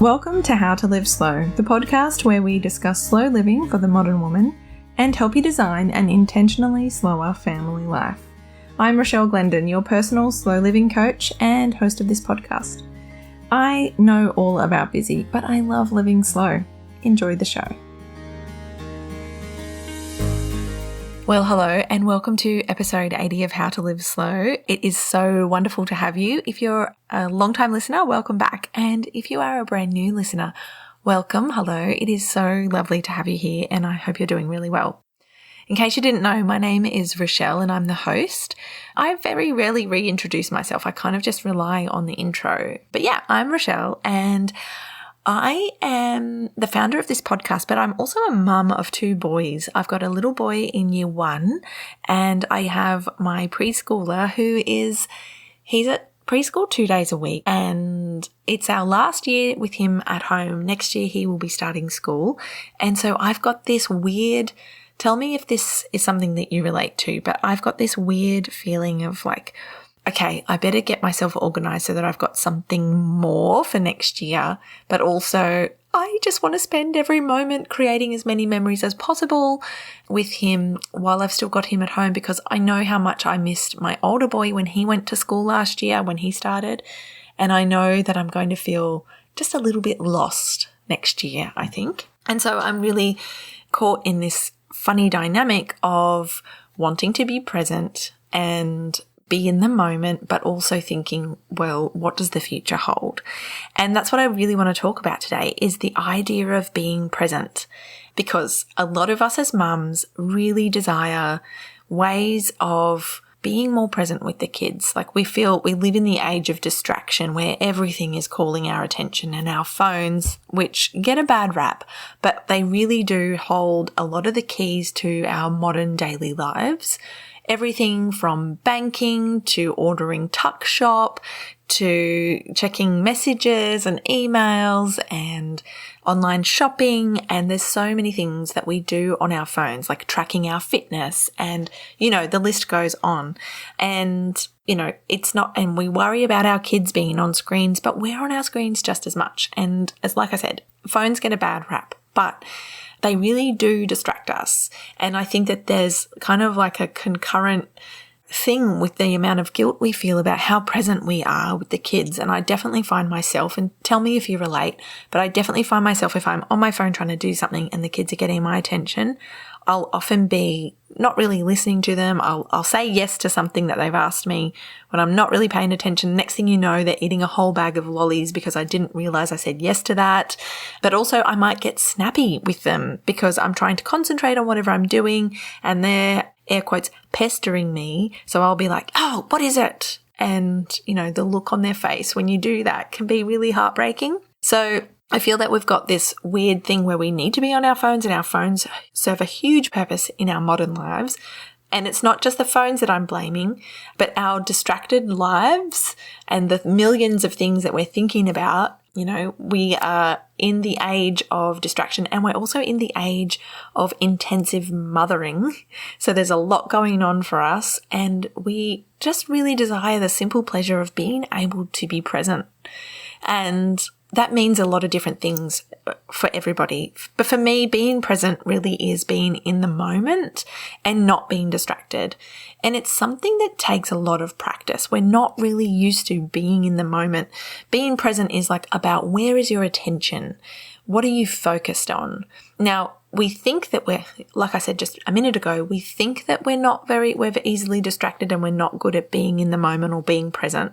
Welcome to How to Live Slow, the podcast where we discuss slow living for the modern woman and help you design an intentionally slower family life. I'm Rachelle Glendon, your personal slow living coach and host of this podcast. I know all about busy, but I love living slow. Enjoy the show. Well, hello and welcome to episode 80 of How to Live Slow. It is so wonderful to have you. If you're a long-time listener, welcome back. And if you are a brand new listener, welcome. Hello. It is so lovely to have you here and I hope you're doing really well. In case you didn't know, my name is Rachelle and I'm the host. I very rarely reintroduce myself. I kind of just rely on the intro. But yeah, I'm Rachelle and I am the founder of this podcast, but I'm also a mum of two boys. I've got a little boy in year 1 and I have my preschooler he's at preschool 2 days a week and it's our last year with him at home. Next year he will be starting school. And so I've got this weird, tell me if this is something that you relate to, but I've got this weird feeling of like, okay, I better get myself organized so that I've got something more for next year, but also I just want to spend every moment creating as many memories as possible with him while I've still got him at home because I know how much I missed my older boy when he went to school last year, when he started, and I know that I'm going to feel just a little bit lost next year, I think. And so I'm really caught in this funny dynamic of wanting to be present and be in the moment, but also thinking, well, what does the future hold? And that's what I really want to talk about today is the idea of being present, because a lot of us as mums really desire ways of being more present with the kids. Like we feel we live in the age of distraction where everything is calling our attention and our phones, which get a bad rap, but they really do hold a lot of the keys to our modern daily lives. Everything from banking to ordering tuck shop to checking messages and emails and online shopping. And there's so many things that we do on our phones, like tracking our fitness and, the list goes on. And, it's not, and we worry about our kids being on screens, but we're on our screens just as much. And like I said, phones get a bad rap, but they really do distract us. And I think that there's kind of like a concurrent thing with the amount of guilt we feel about how present we are with the kids. And I definitely find myself, and tell me if you relate, but I definitely find myself if I'm on my phone trying to do something and the kids are getting my attention, I'll often be not really listening to them. I'll say yes to something that they've asked me when I'm not really paying attention. Next thing you know, they're eating a whole bag of lollies because I didn't realize I said yes to that. But also I might get snappy with them because I'm trying to concentrate on whatever I'm doing and they're, air quotes, pestering me. So I'll be like, oh, what is it? And, the look on their face when you do that can be really heartbreaking. So I feel that we've got this weird thing where we need to be on our phones and our phones serve a huge purpose in our modern lives. And it's not just the phones that I'm blaming, but our distracted lives and the millions of things that we're thinking about. We are in the age of distraction and we're also in the age of intensive mothering. So there's a lot going on for us and we just really desire the simple pleasure of being able to be present. And that means a lot of different things for everybody. But for me, being present really is being in the moment and not being distracted. And it's something that takes a lot of practice. We're not really used to being in the moment. Being present is like about where is your attention? What are you focused on? Now, we think that we're, like I said just a minute ago, we think that we're easily distracted and we're not good at being in the moment or being present.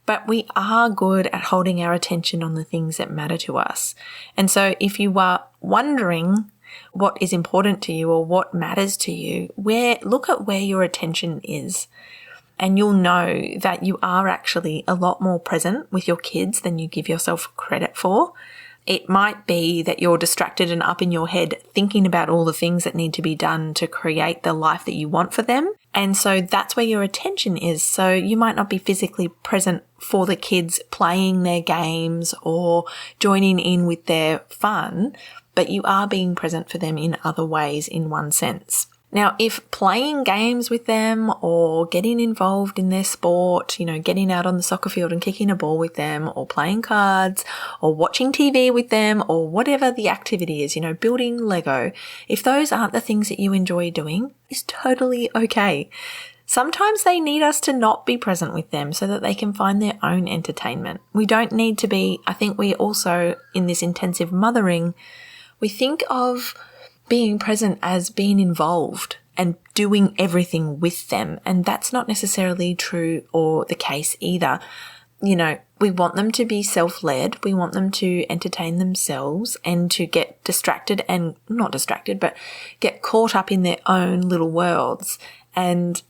But we are good at holding our attention on the things that matter to us. And so if you are wondering what is important to you or what matters to you, look at where your attention is. And you'll know that you are actually a lot more present with your kids than you give yourself credit for. It might be that you're distracted and up in your head thinking about all the things that need to be done to create the life that you want for them. And so that's where your attention is. So you might not be physically present for the kids playing their games or joining in with their fun, but you are being present for them in other ways in one sense. Now, if playing games with them or getting involved in their sport, getting out on the soccer field and kicking a ball with them, or playing cards or watching TV with them, or whatever the activity is, building Lego, if those aren't the things that you enjoy doing, is totally okay. Sometimes they need us to not be present with them so that they can find their own entertainment. We don't need to be, I think we also, in this intensive mothering, we think of being present as being involved and doing everything with them. And that's not necessarily true or the case either. We want them to be self-led. We want them to entertain themselves and to get distracted and not distracted, but get caught up in their own little worlds. And,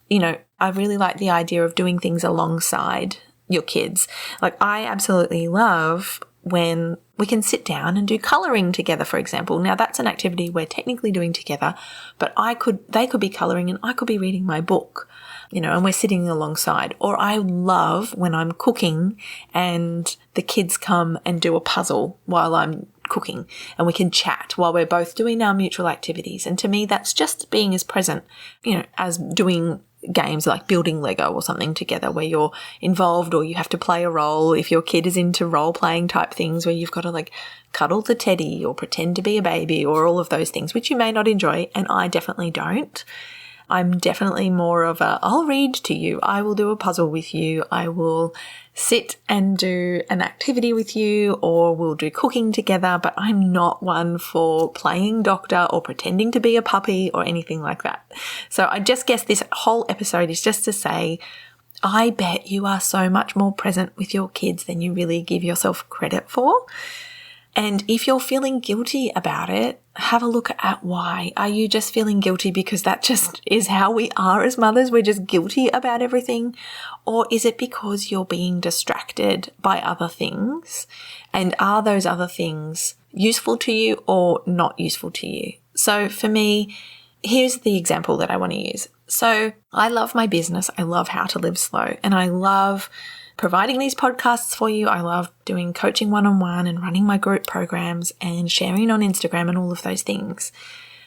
I really like the idea of doing things alongside your kids. Like, I absolutely love when we can sit down and do colouring together, for example. Now, that's an activity we're technically doing together, but they could be colouring and I could be reading my book, and we're sitting alongside. Or I love when I'm cooking and the kids come and do a puzzle while I'm cooking, and we can chat while we're both doing our mutual activities. And to me, that's just being as present, as doing games like building Lego or something together where you're involved or you have to play a role. If your kid is into role-playing type things where you've got to cuddle the teddy or pretend to be a baby or all of those things, which you may not enjoy, and I definitely don't. I'm definitely more of I'll read to you, I will do a puzzle with you, I will sit and do an activity with you, or we'll do cooking together, but I'm not one for playing doctor or pretending to be a puppy or anything like that. So I just guess this whole episode is just to say, I bet you are so much more present with your kids than you really give yourself credit for. And if you're feeling guilty about it, have a look at why. Are you just feeling guilty because that just is how we are as mothers? We're just guilty about everything. Or is it because you're being distracted by other things? And are those other things useful to you or not useful to you? So for me, here's the example that I want to use. So I love my business. I love How to Live Slow, and I love providing these podcasts for you. I love doing coaching one-on-one and running my group programs and sharing on Instagram and all of those things.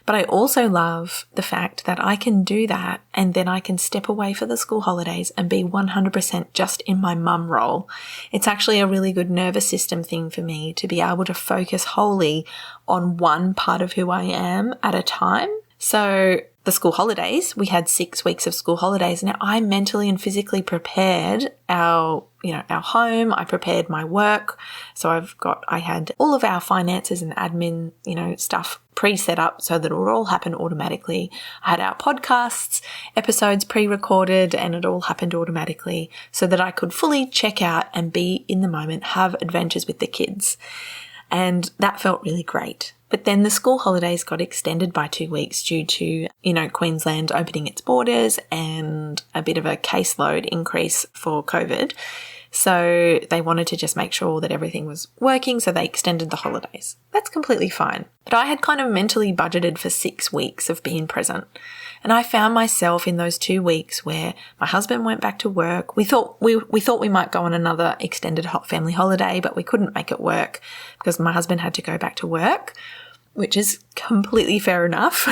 But I also love the fact that I can do that and then I can step away for the school holidays and be 100% just in my mum role. It's actually a really good nervous system thing for me to be able to focus wholly on one part of who I am at a time. So the school holidays, we had 6 weeks of school holidays. Now I mentally and physically prepared our home. I prepared my work. So I had all of our finances and admin, stuff pre-set up so that it would all happen automatically. I had our podcasts, episodes pre-recorded, and it all happened automatically so that I could fully check out and be in the moment, have adventures with the kids. And that felt really great. But then the school holidays got extended by 2 weeks due to, Queensland opening its borders and a bit of a caseload increase for COVID. So they wanted to just make sure that everything was working, so they extended the holidays. That's completely fine. But I had kind of mentally budgeted for 6 weeks of being present. And I found myself in those 2 weeks where my husband went back to work. We thought we might go on another extended family holiday, but we couldn't make it work because my husband had to go back to work, which is completely fair enough.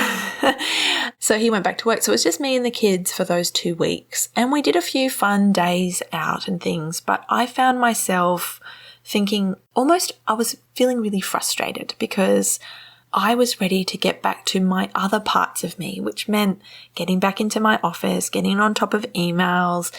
So he went back to work. So it was just me and the kids for those 2 weeks. And we did a few fun days out and things, but I found myself thinking I was feeling really frustrated because I was ready to get back to my other parts of me, which meant getting back into my office, getting on top of emails,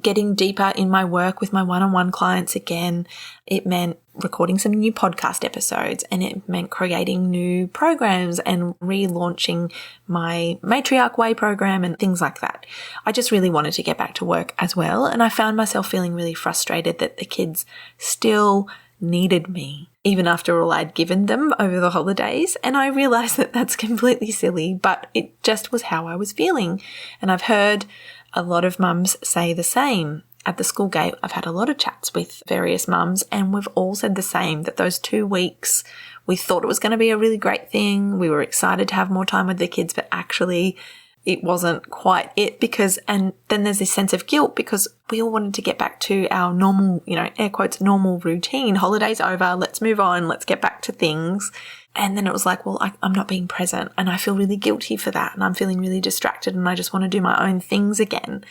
getting deeper in my work with my one-on-one clients again. It meant recording some new podcast episodes, and it meant creating new programs and relaunching my Matriarch Way program and things like that. I just really wanted to get back to work as well. And I found myself feeling really frustrated that the kids still needed me, even after all I'd given them over the holidays. And I realized that that's completely silly, but it just was how I was feeling. And I've heard a lot of mums say the same. At the school gate, I've had a lot of chats with various mums, and we've all said the same, that those 2 weeks, we thought it was going to be a really great thing. We were excited to have more time with the kids, but actually it wasn't quite it and then there's this sense of guilt because we all wanted to get back to our normal, air quotes, normal routine. Holiday's over. Let's move on. Let's get back to things. And then it was like, well, I'm not being present and I feel really guilty for that. And I'm feeling really distracted and I just want to do my own things again.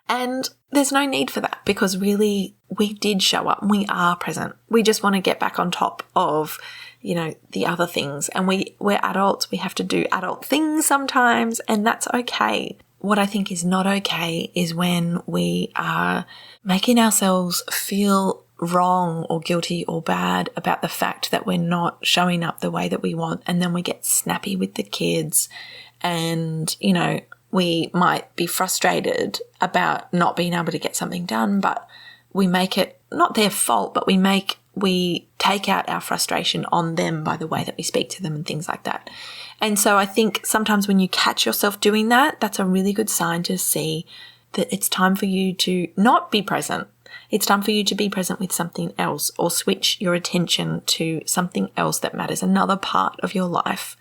And there's no need for that because really we did show up and we are present. We just want to get back on top of, the other things. And we're adults. We have to do adult things sometimes, and that's okay. What I think is not okay is when we are making ourselves feel wrong or guilty or bad about the fact that we're not showing up the way that we want. And then we get snappy with the kids and, we might be frustrated about not being able to get something done, but we make it not their fault, but we take out our frustration on them by the way that we speak to them and things like that. And so I think sometimes when you catch yourself doing that, that's a really good sign to see that it's time for you to not be present. It's time for you to be present with something else or switch your attention to something else that matters, another part of your life.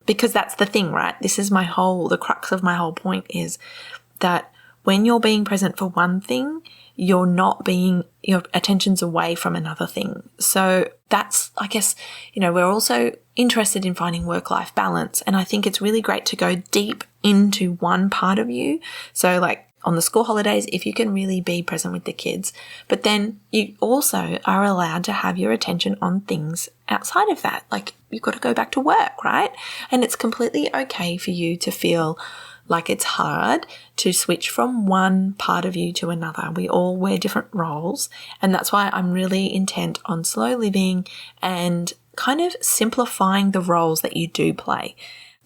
Because that's the thing, right? This is the crux of my whole point is that when you're being present for one thing, your attention's away from another thing. So that's, I guess, we're also interested in finding work-life balance. And I think it's really great to go deep into one part of you. So like on the school holidays, if you can really be present with the kids, but then you also are allowed to have your attention on things outside of that. Like you've got to go back to work, right? And it's completely okay for you to feel like it's hard to switch from one part of you to another. We all wear different roles. And that's why I'm really intent on slow living and kind of simplifying the roles that you do play.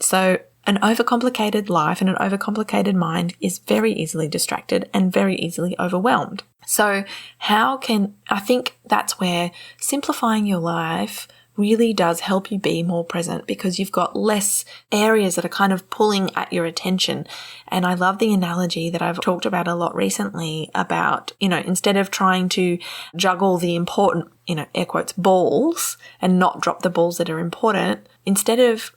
So an overcomplicated life and an overcomplicated mind is very easily distracted and very easily overwhelmed. So I think that's where simplifying your life really does help you be more present because you've got less areas that are kind of pulling at your attention. And I love the analogy that I've talked about a lot recently about, instead of trying to juggle the important, air quotes, balls and not drop the balls that are important, instead of,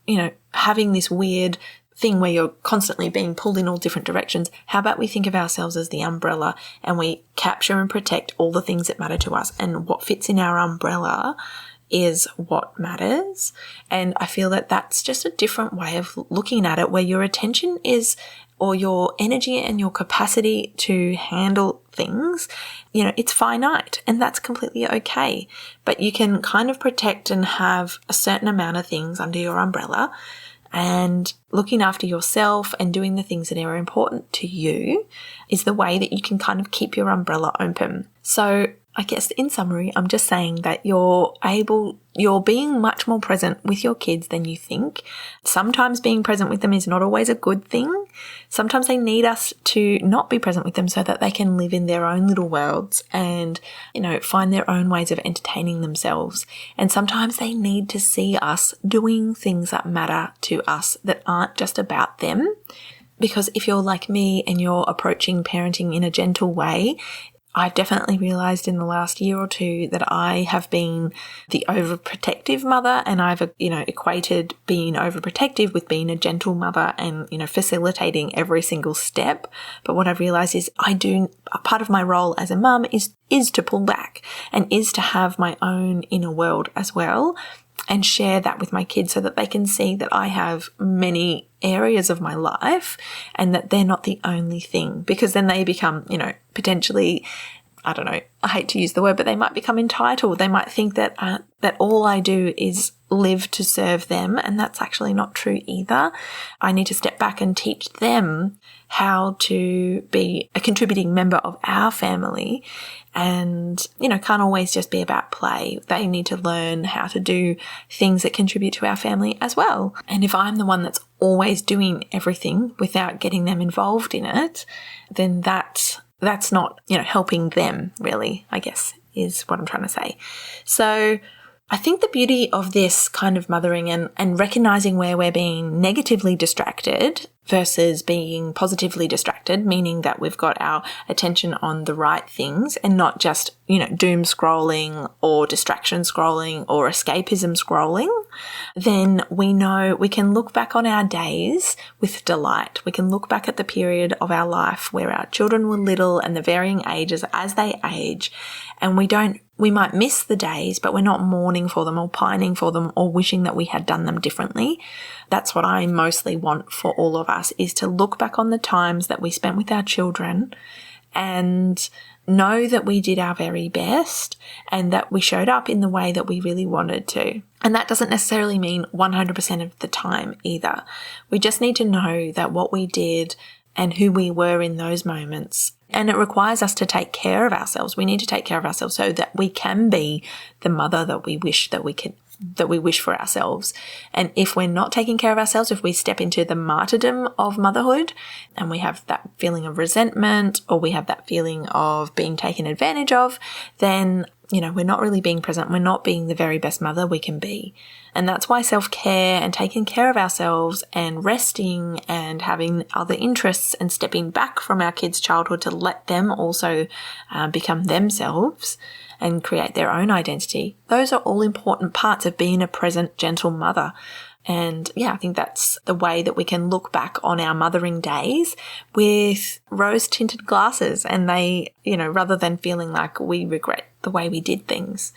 having this weird thing where you're constantly being pulled in all different directions, how about we think of ourselves as the umbrella and we capture and protect all the things that matter to us, and what fits in our umbrella is what matters. And I feel that that's just a different way of looking at it, where your attention is, or your energy and your capacity to handle things, it's finite, and that's completely okay. But you can kind of protect and have a certain amount of things under your umbrella, and looking after yourself and doing the things that are important to you is the way that you can kind of keep your umbrella open. So I guess in summary, I'm just saying that you're being much more present with your kids than you think. Sometimes being present with them is not always a good thing. Sometimes they need us to not be present with them so that they can live in their own little worlds and, find their own ways of entertaining themselves. And sometimes they need to see us doing things that matter to us that aren't just about them. Because if you're like me and you're approaching parenting in a gentle way, I've definitely realized in the last year or two that I have been the overprotective mother, and I've, equated being overprotective with being a gentle mother and, facilitating every single step. But what I've realized is a part of my role as a mum is to pull back and is to have my own inner world as well, and share that with my kids so that they can see that I have many areas of my life and that they're not the only thing, because then they become, potentially, I don't know, I hate to use the word, but they might become entitled. They might think that all I do is live to serve them, and that's actually not true either. I need to step back and teach them how to be a contributing member of our family and, can't always just be about play. They need to learn how to do things that contribute to our family as well. And if I'm the one that's always doing everything without getting them involved in it, then that's not, helping them really, I guess, is what I'm trying to say. So I think the beauty of this kind of mothering and recognizing where we're being negatively distracted versus being positively distracted, meaning that we've got our attention on the right things and not just, doom scrolling or distraction scrolling or escapism scrolling, then we know we can look back on our days with delight. We can look back at the period of our life where our children were little and the varying ages as they age, and we might miss the days, but we're not mourning for them or pining for them or wishing that we had done them differently. That's what I mostly want for all of us, is to look back on the times that we spent with our children and know that we did our very best and that we showed up in the way that we really wanted to. And that doesn't necessarily mean 100% of the time either. We just need to know that what we did and who we were in those moments. And it requires us to take care of ourselves. We need to take care of ourselves so that we can be the mother that we wish for ourselves. And if we're not taking care of ourselves, if we step into the martyrdom of motherhood and we have that feeling of resentment or we have that feeling of being taken advantage of, then we're not really being present. We're not being the very best mother we can be. And that's why self-care and taking care of ourselves and resting and having other interests and stepping back from our kids' childhood to let them also become themselves and create their own identity. Those are all important parts of being a present, gentle mother. And I think that's the way that we can look back on our mothering days with rose-tinted glasses and they, rather than feeling like we regret the way we did things.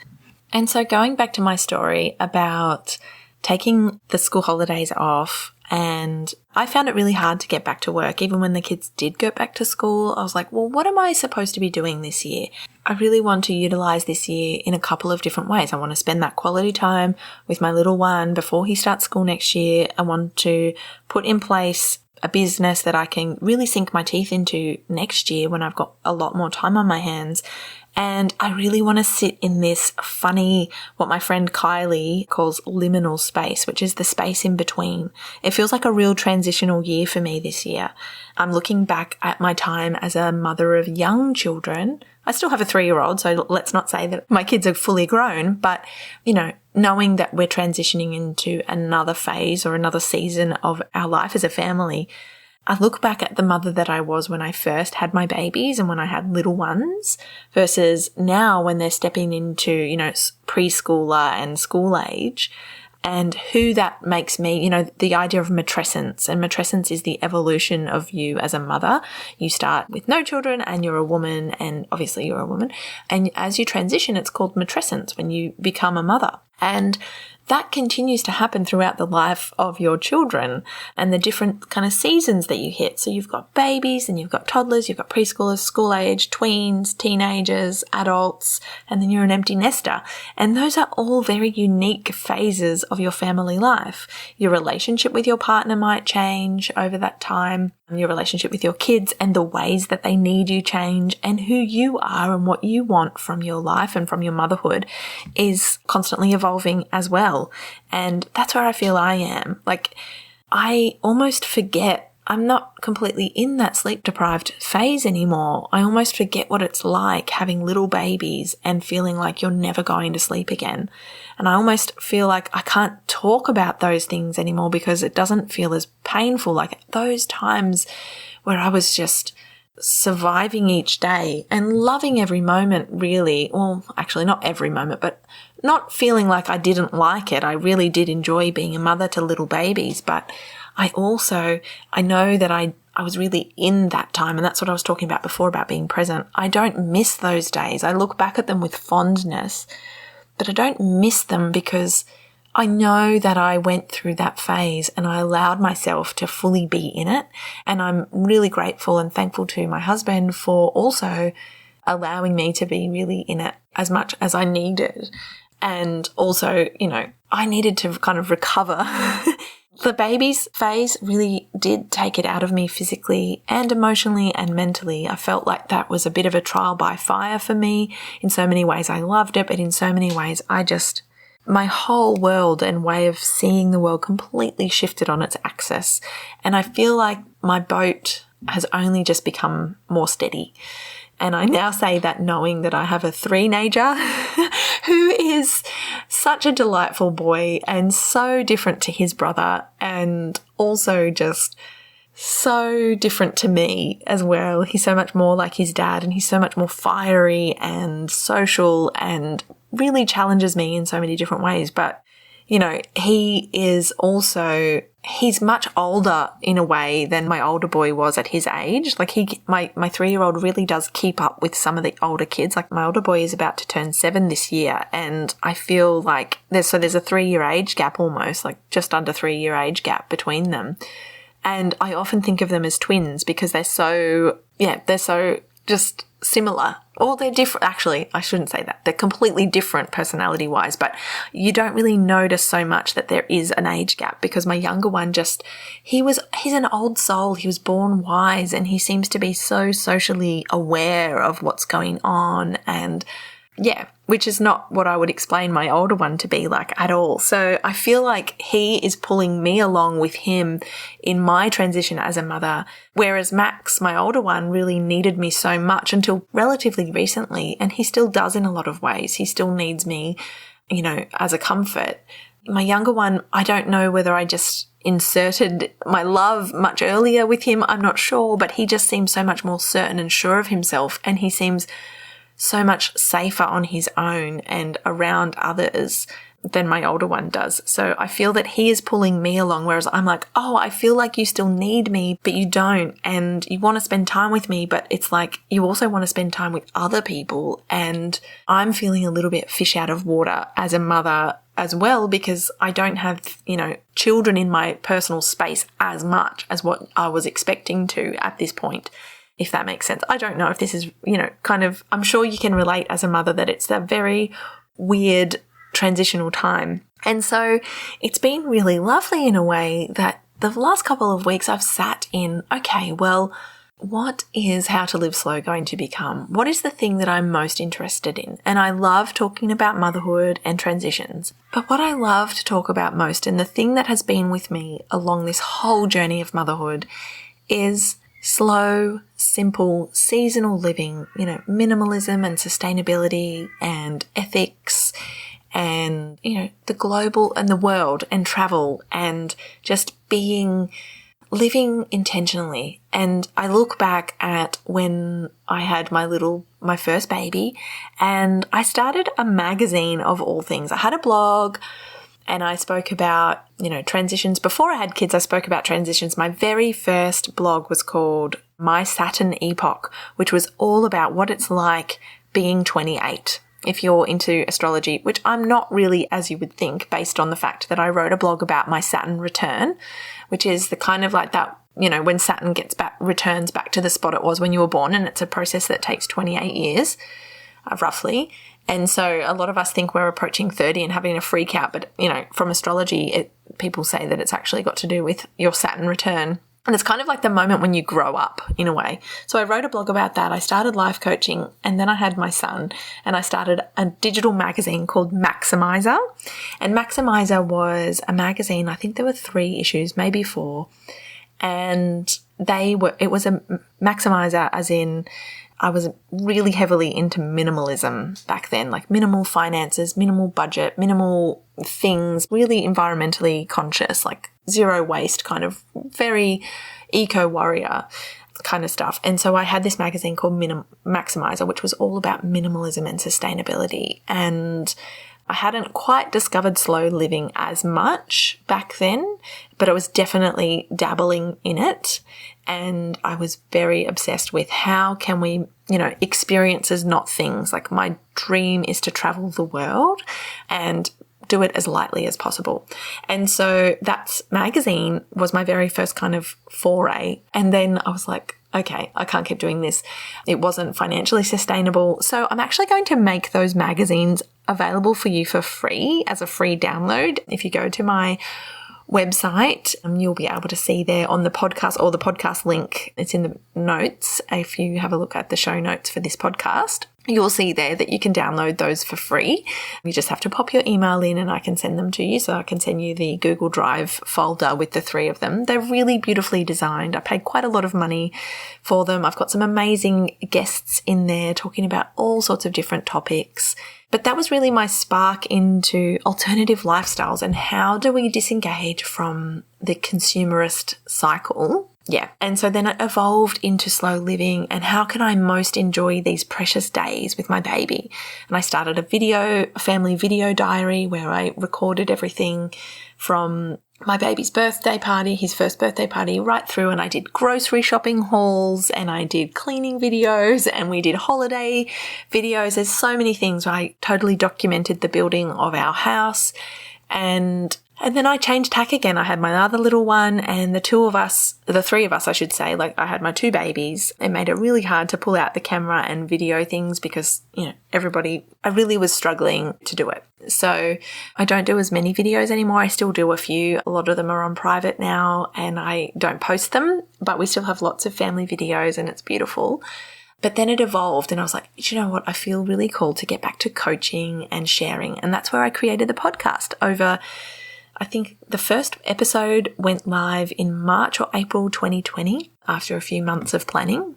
And so going back to my story about taking the school holidays off, and I found it really hard to get back to work. Even when the kids did go back to school, I was like, well, what am I supposed to be doing this year? I really want to utilize this year in a couple of different ways. I want to spend that quality time with my little one before he starts school next year. I want to put in place a business that I can really sink my teeth into next year when I've got a lot more time on my hands. And I really want to sit in this funny, what my friend Kylie calls liminal space, which is the space in between. It feels like a real transitional year for me this year. I'm looking back at my time as a mother of young children. I still have a 3-year-old, so let's not say that my kids are fully grown, but, knowing that we're transitioning into another phase or another season of our life as a family, I look back at the mother that I was when I first had my babies and when I had little ones versus now when they're stepping into, preschooler and school age, and who that makes me, the idea of matrescence. And matrescence is the evolution of you as a mother. You start with no children and you're a woman, and obviously you're a woman. And as you transition, it's called matrescence when you become a mother. And that continues to happen throughout the life of your children and the different kind of seasons that you hit. So you've got babies and you've got toddlers, you've got preschoolers, school age, tweens, teenagers, adults, and then you're an empty nester. And those are all very unique phases of your family life. Your relationship with your partner might change over that time. Your relationship with your kids and the ways that they need you change, and who you are and what you want from your life and from your motherhood is constantly evolving as well. And that's where I feel I am. Like, I almost forget, I'm not completely in that sleep deprived phase anymore. I almost forget what it's like having little babies and feeling like you're never going to sleep again. And I almost feel like I can't talk about those things anymore because it doesn't feel as painful. Like those times where I was just surviving each day and loving every moment, really. Well, actually not every moment, but not feeling like I didn't like it. I really did enjoy being a mother to little babies, but I know that I was really in that time, and that's what I was talking about before about being present. I don't miss those days. I look back at them with fondness, but I don't miss them because I know that I went through that phase and I allowed myself to fully be in it. And I'm really grateful and thankful to my husband for also allowing me to be really in it as much as I needed. And also, I needed to kind of recover. The babies phase really did take it out of me physically and emotionally and mentally. I felt like that was a bit of a trial by fire for me. In so many ways I loved it, but in so many ways my whole world and way of seeing the world completely shifted on its axis. And I feel like my boat has only just become more steady. And I now say that knowing that I have a 3-nager who is such a delightful boy and so different to his brother, and also just so different to me as well. He's so much more like his dad, and he's so much more fiery and social and really challenges me in so many different ways. But, you know, he's much older in a way than my older boy was at his age. Like my 3-year-old really does keep up with some of the older kids. Like my older boy is about to turn 7 this year, and I feel like there's a 3-year age gap almost, like just under 3-year age gap between them. And I often think of them as twins because they're so just similar. Or they're different. Actually, I shouldn't say that. They're completely different personality-wise, but you don't really notice so much that there is an age gap because my younger one he's an old soul. He was born wise, and he seems to be so socially aware of what's going on, and yeah, which is not what I would explain my older one to be like at all. So I feel like he is pulling me along with him in my transition as a mother, whereas Max, my older one, really needed me so much until relatively recently, and he still does in a lot of ways. He still needs me, you know, as a comfort. My younger one, I don't know whether I just inserted my love much earlier with him. I'm not sure, but he just seems so much more certain and sure of himself, and he seems so much safer on his own and around others than my older one does. So I feel that he is pulling me along, whereas I'm like, oh, I feel like you still need me, but you don't. And you want to spend time with me, but it's like you also want to spend time with other people. And I'm feeling a little bit fish out of water as a mother as well, because I don't have, you know, children in my personal space as much as what I was expecting to at this point. If that makes sense. I don't know if this is, you know, kind of, I'm sure you can relate as a mother that it's a very weird transitional time. And so it's been really lovely in a way that the last couple of weeks I've sat in, okay, well, what is How to Live Slow going to become? What is the thing that I'm most interested in? And I love talking about motherhood and transitions. But what I love to talk about most, and the thing that has been with me along this whole journey of motherhood, is slow, simple, seasonal living, you know, minimalism and sustainability and ethics and, you know, the global and the world and travel and just living intentionally. And I look back at when I had my first baby, and I started a magazine of all things. I had a blog, and I spoke about, you know, transitions. Before I had kids, I spoke about transitions. My very first blog was called My Saturn Epoch, which was all about what it's like being 28. If you're into astrology, which I'm not really, as you would think, based on the fact that I wrote a blog about my Saturn return, which is the kind of like that, you know, when Saturn returns back to the spot it was when you were born, and it's a process that takes 28 years, roughly. And so a lot of us think we're approaching 30 and having a freak out, but, you know, from astrology, people say that it's actually got to do with your Saturn return. And it's kind of like the moment when you grow up in a way. So I wrote a blog about that. I started life coaching, and then I had my son, and I started a digital magazine called Maximizer. And Maximizer was a magazine, I think there were 3 issues, maybe 4. And it was a Maximizer as in, I was really heavily into minimalism back then, like minimal finances, minimal budget, minimal things, really environmentally conscious, like zero waste, kind of very eco-warrior kind of stuff. And so I had this magazine called Maximizer, which was all about minimalism and sustainability. And I hadn't quite discovered slow living as much back then, but I was definitely dabbling in it. And I was very obsessed with how can we, you know, experiences, not things. Like my dream is to travel the world and do it as lightly as possible. And so that magazine was my very first kind of foray. And then I was like, okay, I can't keep doing this. It wasn't financially sustainable. So I'm actually going to make those magazines available for you for free as a free download. If you go to my website, you'll be able to see there on the podcast, or the podcast link, it's in the notes. If you have a look at the show notes for this podcast, you'll see there that you can download those for free. You just have to pop your email in and I can send them to you. So I can send you the Google Drive folder with the 3 of them. They're really beautifully designed. I paid quite a lot of money for them. I've got some amazing guests in there talking about all sorts of different topics. But that was really my spark into alternative lifestyles and how do we disengage from the consumerist cycle Yeah. And so then it evolved into slow living and how can I most enjoy these precious days with my baby? And I started a family video diary where I recorded everything from my baby's birthday party, his first birthday party, right through, and I did grocery shopping hauls and I did cleaning videos and we did holiday videos. There's so many things. I totally documented the building of our house and then I changed tack again. I had my other little one and the three of us, I should say, like I had my two babies. It made it really hard to pull out the camera and video things because, I really was struggling to do it. So I don't do as many videos anymore. I still do a few. A lot of them are on private now and I don't post them, but we still have lots of family videos and it's beautiful. But then it evolved and I was like, you know what? I feel really cool to get back to coaching and sharing. And that's where I created the podcast I think the first episode went live in March or April 2020 after a few months of planning.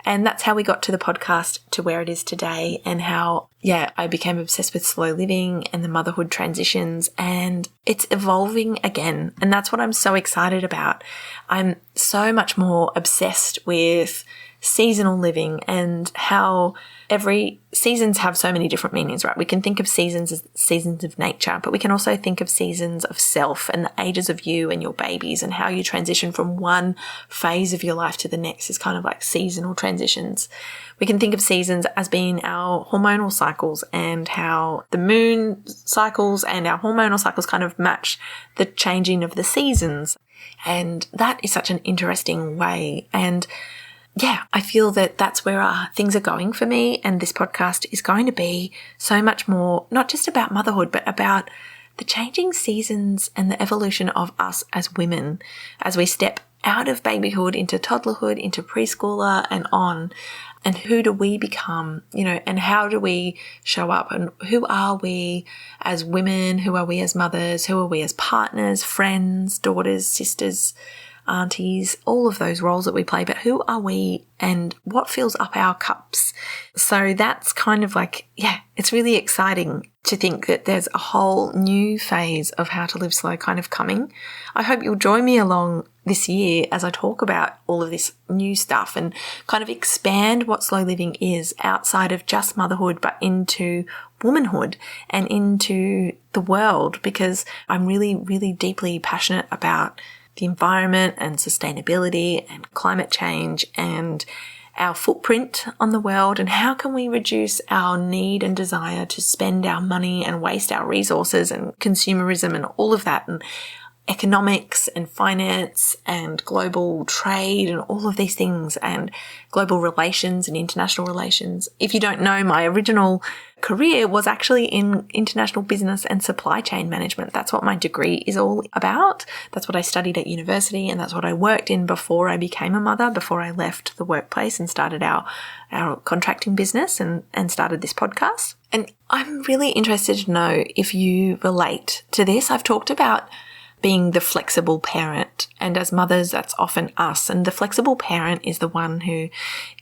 And that's how we got to the podcast to where it is today and how, I became obsessed with slow living and the motherhood transitions and it's evolving again. And that's what I'm so excited about. I'm so much more obsessed with seasonal living and how seasons have so many different meanings, right? We can think of seasons as seasons of nature, but we can also think of seasons of self and the ages of you and your babies and how you transition from one phase of your life to the next is kind of like seasonal transitions. We can think of seasons as being our hormonal cycles and how the moon cycles and our hormonal cycles kind of match the changing of the seasons. And that is such an interesting way. And I feel that that's where things are going for me. And this podcast is going to be so much more, not just about motherhood, but about the changing seasons and the evolution of us as women as we step out of babyhood into toddlerhood, into preschooler and on. And who do we become, and how do we show up? And who are we as women? Who are we as mothers? Who are we as partners, friends, daughters, sisters, aunties, all of those roles that we play, but who are we and what fills up our cups? So that's kind of like, it's really exciting to think that there's a whole new phase of how to live slow kind of coming. I hope you'll join me along this year as I talk about all of this new stuff and kind of expand what slow living is outside of just motherhood, but into womanhood and into the world, because I'm really, really deeply passionate about the environment and sustainability and climate change and our footprint on the world and how can we reduce our need and desire to spend our money and waste our resources and consumerism and all of that and economics and finance and global trade and all of these things and global relations and international relations. If you don't know, my original career was actually in international business and supply chain management. That's what my degree is all about. That's what I studied at university and that's what I worked in before I became a mother, before I left the workplace and started our contracting business and started this podcast. And I'm really interested to know if you relate to this. I've talked about being the flexible parent. And as mothers, that's often us. And the flexible parent is the one who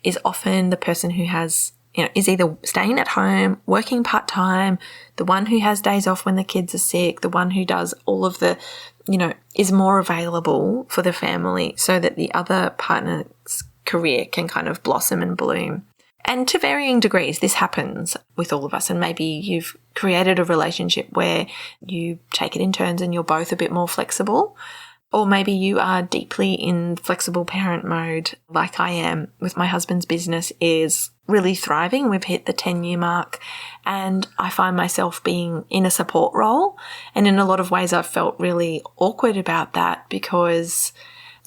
is often the person who has, is either staying at home, working part-time, the one who has days off when the kids are sick, the one who does all of the, is more available for the family so that the other partner's career can kind of blossom and bloom. And to varying degrees, this happens with all of us. And maybe you've created a relationship where you take it in turns and you're both a bit more flexible. Or maybe you are deeply in flexible parent mode like I am with my husband's business is really thriving. We've hit the 10-year mark and I find myself being in a support role. And in a lot of ways, I've felt really awkward about that because,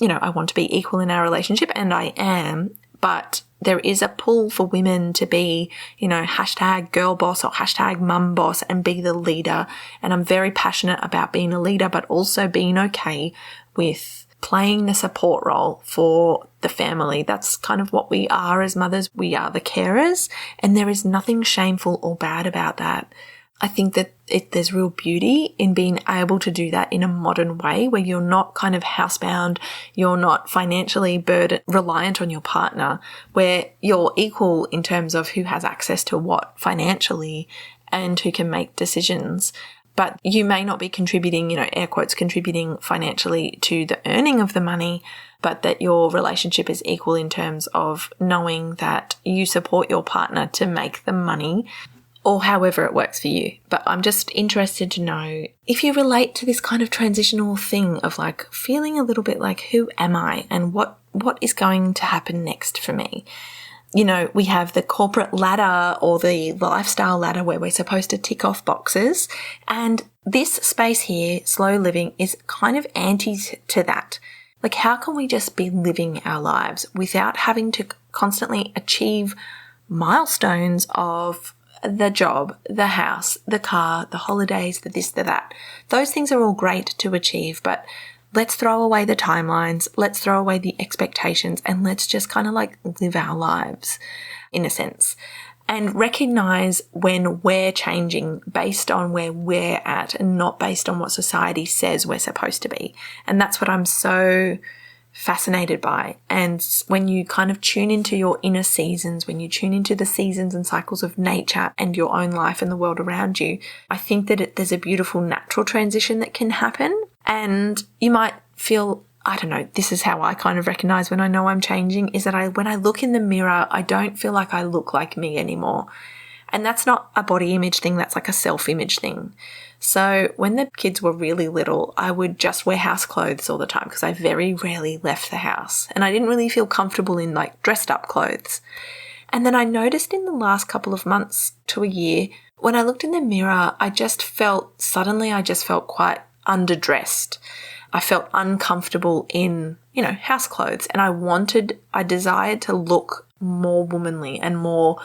I want to be equal in our relationship and I am, but there is a pull for women to be, hashtag girl boss or hashtag mum boss and be the leader. And I'm very passionate about being a leader, but also being okay with playing the support role for the family. That's kind of what we are as mothers. We are the carers, and there is nothing shameful or bad about that. I think that there's real beauty in being able to do that in a modern way where you're not kind of housebound, you're not financially reliant on your partner, where you're equal in terms of who has access to what financially and who can make decisions. but you may not be contributing, air quotes, contributing financially to the earning of the money, but that your relationship is equal in terms of knowing that you support your partner to make the money, or however it works for you. But I'm just interested to know if you relate to this kind of transitional thing of like feeling a little bit like, who am I and what is going to happen next for me? We have the corporate ladder or the lifestyle ladder where we're supposed to tick off boxes. And this space here, slow living, is kind of anti to that. Like, how can we just be living our lives without having to constantly achieve milestones of the job, the house, the car, the holidays, the this, the that? Those things are all great to achieve, but let's throw away the timelines, let's throw away the expectations, and let's just kind of like live our lives in a sense. And recognize when we're changing based on where we're at and not based on what society says we're supposed to be. And that's what I'm so fascinated by. And when you kind of tune into your inner seasons, when you tune into the seasons and cycles of nature and your own life and the world around you, I think that there's a beautiful natural transition that can happen. And you might feel, I don't know, this is how I kind of recognize when I know I'm changing, is that when I look in the mirror, I don't feel like I look like me anymore. And that's not a body image thing, that's like a self-image thing. So when the kids were really little, I would just wear house clothes all the time because I very rarely left the house. And I didn't really feel comfortable in like dressed up clothes. And then I noticed in the last couple of months to a year, when I looked in the mirror, I just felt quite underdressed. I felt uncomfortable in, house clothes, and I desired to look more womanly and more,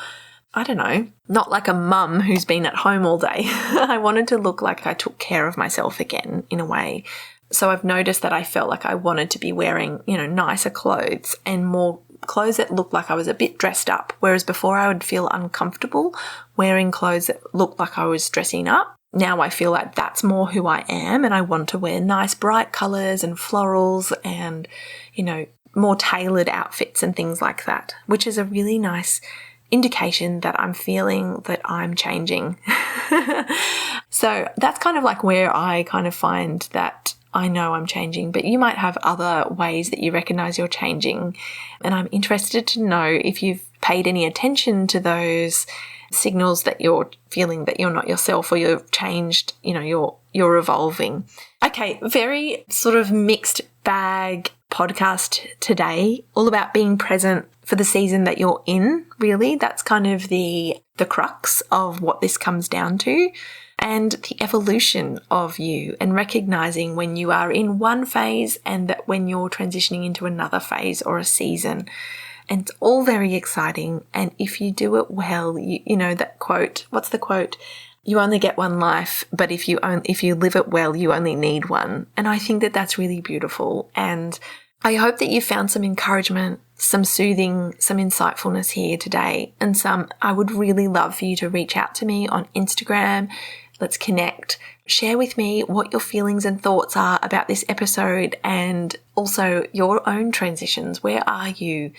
I don't know, not like a mum who's been at home all day. I wanted to look like I took care of myself again in a way. So I've noticed that I felt like I wanted to be wearing, nicer clothes and more clothes that looked like I was a bit dressed up, whereas before I would feel uncomfortable wearing clothes that looked like I was dressing up. Now I feel like that's more who I am, and I want to wear nice bright colours and florals and, more tailored outfits and things like that, which is a really nice indication that I'm feeling that I'm changing. So that's kind of like where I kind of find that I know I'm changing, but you might have other ways that you recognize you're changing. And I'm interested to know if you've paid any attention to those signals that you're feeling that you're not yourself or you've changed, you're evolving. Okay, very sort of mixed bag podcast today, all about being present for the season that you're in, really. That's kind of the crux of what this comes down to, and the evolution of you, and recognizing when you are in one phase and that when you're transitioning into another phase or a season. And it's all very exciting. And if you do it well, you know that quote, what's the quote? You only get one life, but if you live it well, you only need one. And I think that that's really beautiful. And I hope that you found some encouragement, some soothing, some insightfulness here today. And I would really love for you to reach out to me on Instagram. Let's connect. Share with me what your feelings and thoughts are about this episode, and also your own transitions. Where are you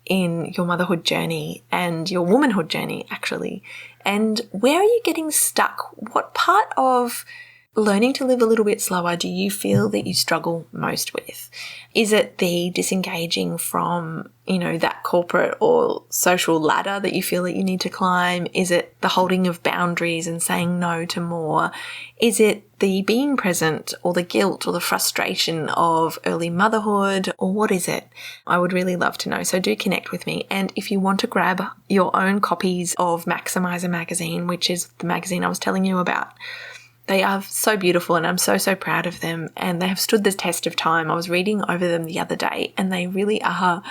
in your motherhood journey and your womanhood journey, actually? And where are you getting stuck? What part of learning to live a little bit slower do you feel that you struggle most with? Is it the disengaging from, that corporate or social ladder that you feel that you need to climb? Is it the holding of boundaries and saying no to more? Is it the being present, or the guilt or the frustration of early motherhood, or what is it? I would really love to know. So do connect with me. And if you want to grab your own copies of Maximizer magazine, which is the magazine I was telling you about, they are so beautiful and I'm so, so proud of them, and they have stood the test of time. I was reading over them the other day and they really are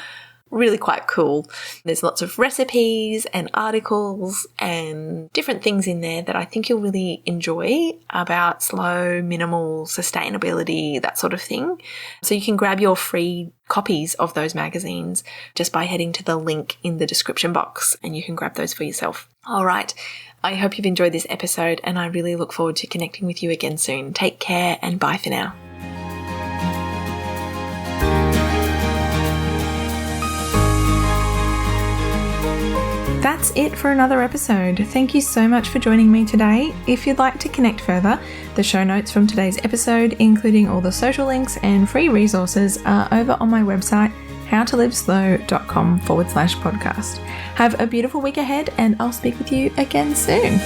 really quite cool. There's lots of recipes and articles and different things in there that I think you'll really enjoy about slow, minimal, sustainability, that sort of thing. So you can grab your free copies of those magazines just by heading to the link in the description box, and you can grab those for yourself. All right. I hope you've enjoyed this episode, and I really look forward to connecting with you again soon. Take care and bye for now. that's it for another episode. Thank you so much for joining me today. If you'd like to connect further, the show notes from today's episode, including all the social links and free resources, are over on my website, howtoliveslow.com/podcast. Have a beautiful week ahead, and I'll speak with you again soon.